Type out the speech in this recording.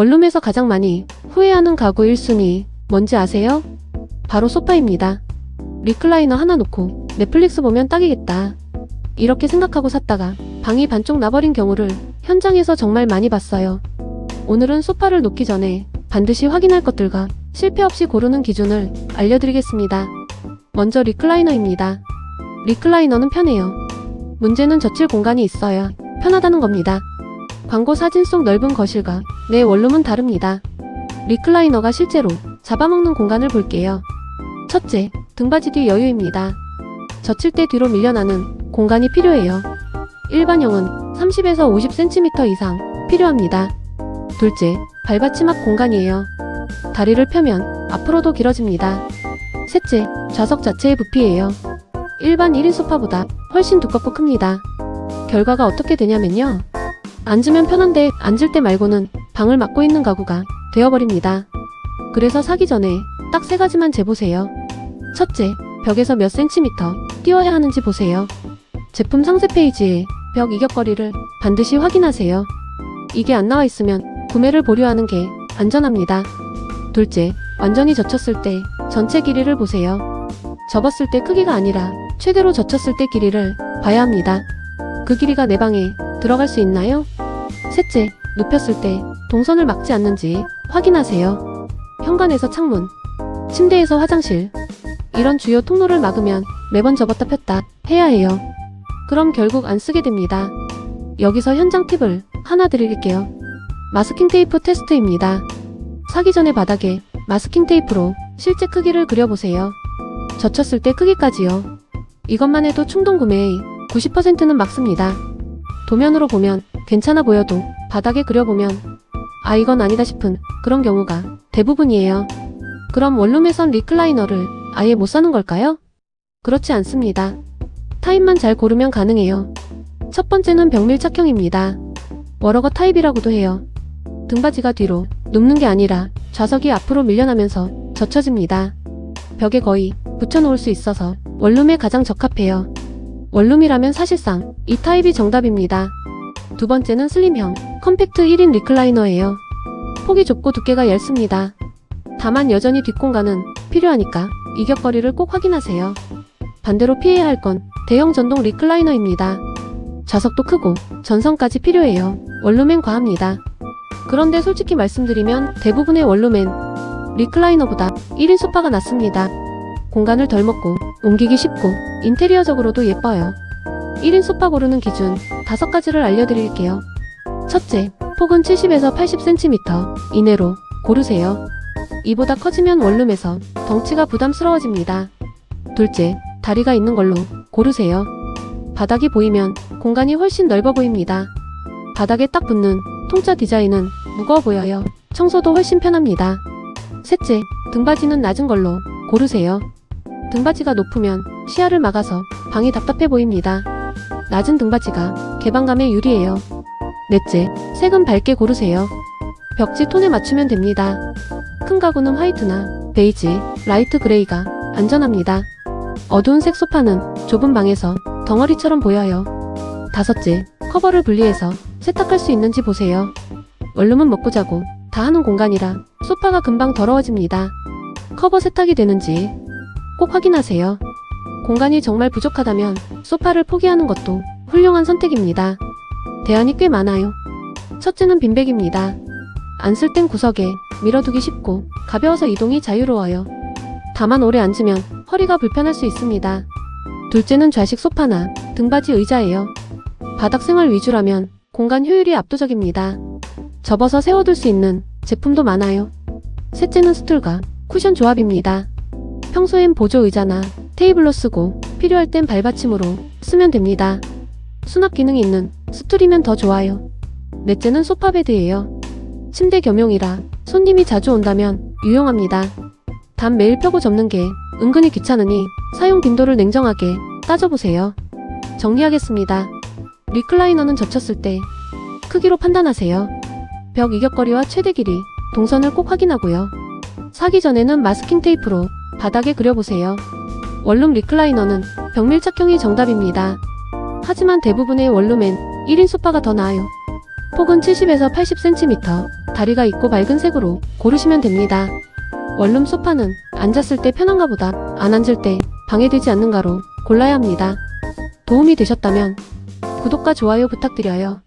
원룸에서 가장 많이 후회하는 가구 1순위 뭔지 아세요? 바로 소파입니다. 리클라이너 하나 놓고 넷플릭스 보면 딱이겠다. 이렇게 생각하고 샀다가 방이 반쪽 나버린 경우를 현장에서 정말 많이 봤어요. 오늘은 소파를 놓기 전에 반드시 확인할 것들과 실패 없이 고르는 기준을 알려드리겠습니다. 먼저 리클라이너입니다. 리클라이너는 편해요. 문제는 젖힐 공간이 있어야 편하다는 겁니다. 광고 사진 속 넓은 거실과 내 원룸은 다릅니다. 리클라이너가 실제로 잡아먹는 공간을 볼게요. 첫째, 등받이 뒤 여유입니다. 젖힐 때 뒤로 밀려나는 공간이 필요해요. 일반형은 30에서 50cm 이상 필요합니다. 둘째, 발받침 앞 공간이에요. 다리를 펴면 앞으로도 길어집니다. 셋째, 좌석 자체의 부피예요. 일반 1인 소파보다 훨씬 두껍고 큽니다. 결과가 어떻게 되냐면요. 앉으면 편한데 앉을 때 말고는 방을 막고 있는 가구가 되어버립니다. 그래서 사기 전에 딱 3가지만 재보세요. 첫째, 벽에서 몇 센티미터 띄워야 하는지 보세요. 제품 상세 페이지에 벽 이격거리를 반드시 확인하세요. 이게 안 나와 있으면 구매를 보류하는 게 안전합니다. 둘째, 완전히 젖혔을 때 전체 길이를 보세요. 접었을 때 크기가 아니라 최대로 젖혔을 때 길이를 봐야 합니다. 그 길이가 내 방에 들어갈 수 있나요? 셋째, 눕혔을 때 동선을 막지 않는지 확인하세요. 현관에서 창문, 침대에서 화장실, 이런 주요 통로를 막으면 매번 접었다 폈다 해야 해요. 그럼 결국 안 쓰게 됩니다. 여기서 현장 팁을 하나 드릴게요. 마스킹 테이프 테스트입니다. 사기 전에 바닥에 마스킹 테이프로 실제 크기를 그려보세요. 젖혔을 때 크기까지요. 이것만 해도 충동 구매의 90%는 막습니다. 도면으로 보면 괜찮아 보여도 바닥에 그려보면 아 이건 아니다 싶은 그런 경우가 대부분이에요. 그럼 원룸에선 리클라이너를 아예 못 사는 걸까요? 그렇지 않습니다. 타입만 잘 고르면 가능해요. 첫 번째는 벽밀착형입니다. 워러거 타입이라고도 해요. 등받이가 뒤로 눕는 게 아니라 좌석이 앞으로 밀려나면서 젖혀집니다. 벽에 거의 붙여놓을 수 있어서 원룸에 가장 적합해요. 원룸이라면 사실상 이 타입이 정답입니다. 두 번째는 슬림형 컴팩트 1인 리클라이너예요. 폭이 좁고 두께가 얇습니다. 다만 여전히 뒷공간은 필요하니까 이격거리를 꼭 확인하세요. 반대로 피해야 할 건 대형 전동 리클라이너입니다. 좌석도 크고 전선까지 필요해요. 원룸엔 과합니다. 그런데 솔직히 말씀드리면 대부분의 원룸엔 리클라이너보다 1인 소파가 낫습니다. 공간을 덜 먹고 옮기기 쉽고 인테리어적으로도 예뻐요. 1인 소파 고르는 기준 5가지를 알려드릴게요. 첫째, 폭은 70에서 80cm 이내로 고르세요. 이보다 커지면 원룸에서 덩치가 부담스러워집니다. 둘째, 다리가 있는 걸로 고르세요. 바닥이 보이면 공간이 훨씬 넓어 보입니다. 바닥에 딱 붙는 통짜 디자인은 무거워 보여요. 청소도 훨씬 편합니다. 셋째, 등받이는 낮은 걸로 고르세요. 등받이가 높으면 시야를 막아서 방이 답답해 보입니다. 낮은 등받이가 개방감에 유리해요. 넷째, 색은 밝게 고르세요. 벽지 톤에 맞추면 됩니다. 큰 가구는 화이트나 베이지, 라이트 그레이가 안전합니다. 어두운 색 소파는 좁은 방에서 덩어리처럼 보여요. 다섯째, 커버를 분리해서 세탁할 수 있는지 보세요. 원룸은 먹고 자고 다 하는 공간이라 소파가 금방 더러워집니다. 커버 세탁이 되는지 꼭 확인하세요. 공간이 정말 부족하다면 소파를 포기하는 것도 훌륭한 선택입니다. 대안이 꽤 많아요. 첫째는 빈백입니다. 안 쓸 땐 구석에 밀어두기 쉽고 가벼워서 이동이 자유로워요. 다만 오래 앉으면 허리가 불편할 수 있습니다. 둘째는 좌식 소파나 등받이 의자예요. 바닥 생활 위주라면 공간 효율이 압도적입니다. 접어서 세워둘 수 있는 제품도 많아요. 셋째는 스툴과 쿠션 조합입니다. 평소엔 보조 의자나 테이블로 쓰고 필요할 땐 발받침으로 쓰면 됩니다. 수납 기능이 있는 스툴이면 더 좋아요. 넷째는 소파 베드예요. 침대 겸용이라 손님이 자주 온다면 유용합니다. 단 매일 펴고 접는 게 은근히 귀찮으니 사용 빈도를 냉정하게 따져보세요. 정리하겠습니다. 리클라이너는 젖혔을 때 크기로 판단하세요. 벽 이격거리와 최대 길이, 동선을 꼭 확인하고요. 사기 전에는 마스킹 테이프로 바닥에 그려보세요. 원룸 리클라이너는 벽밀착형이 정답입니다. 하지만 대부분의 원룸엔 1인 소파가 더 나아요. 폭은 70에서 80cm, 다리가 있고 맑은 색으로 고르시면 됩니다. 원룸 소파는 앉았을 때 편한가 보다 안 앉을 때 방해되지 않는가로 골라야 합니다. 도움이 되셨다면 구독과 좋아요 부탁드려요.